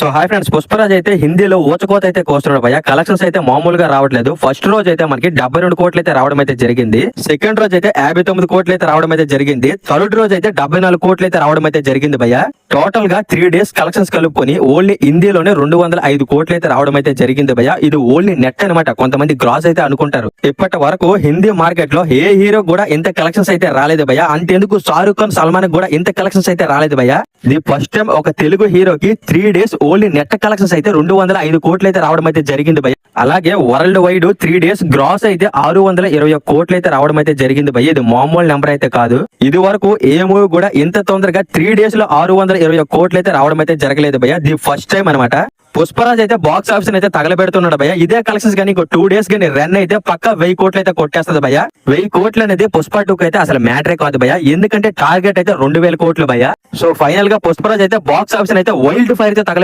So hi friends, Pushparaj అయితే హిందీలో ఊచకోత అయితే కోస్తున్నాడు భయ్య. కలెక్షన్స్ అయితే మామూలుగా రావట్లేదు. ఫస్ట్ రోజు అయితే మనకి 72 కోట్లు అయితే రావడం అయితే జరిగింది. సెకండ్ రోజు అయితే 59 కోట్లు అయితే రావడం అయితే జరిగింది. థర్డ్ రోజు అయితే 74 కోట్లు అయితే రావడం అయితే జరిగింది భయ్య. టోటల్ గా 3 డేస్ కలెక్షన్స్ కలుపుకొని ఓన్లీ హిందీలోనే 205 కోట్లు అయితే రావడం అయితే జరిగింది భయ్య. ఇది ఓన్లీ నెట్ అనమాట. కొంతమంది గ్రాస్ అయితే అనుకుంటారు. ఇప్పటి వరకు హిందీ మార్కెట్ లో ఏ హీరో కూడా ఇంత కలెక్షన్స్ అయితే రాలేదు భయ్య. అంతేందుకు షారూక్ ఖాన్, సల్మాన్ కూడా ఇంత కలెక్షన్స్ అయితే రాలేదు భయ్య. ఇది ఫస్ట్ టైం ఒక తెలుగు హీరోకి 3 డేస్ ఓన్లీ నెట్ కలెక్షన్స్ అయితే 205 కోట్లు అయితే రావడం అయితే జరిగింది భయ్య. అలాగే వరల్డ్ వైడ్ 3 డేస్ గ్రాస్ అయితే 621 కోట్లు అయితే రావడం అయితే జరిగింది భయ్య. ఇది మామూలు నెంబర్ అయితే కాదు. ఇది వరకు ఏ మూవీ కూడా ఇంత తొందరగా 3 డేస్ లో 621 కోట్లు అయితే రావడం అయితే జరగలేదు భయ్య. ఇది ఫస్ట్ టైం అనమాట. పుష్పరాజ్ అయితే బాక్స్ ఆఫీస్ అయితే తగలబెడుతున్నాడు భయ్య. ఇదే కలెక్షన్స్ కానీ 2 డేస్ కానీ రన్ అయితే పక్క 1000 కోట్లు అయితే కొట్టేస్తుంది భయ్య. 1000 కోట్లు అనేది పుష్ప 2 అయితే అసలు మ్యాటరే కాదు భయ్య. ఎందుకంటే టార్గెట్ అయితే 2000 కోట్లు భయ్య. సో ఫైనల్ గా పుష్పరాజ్ అయితే బాక్స్ ఆఫీస్ అయితే వైల్డ్ ఫైర్ అయితే తగల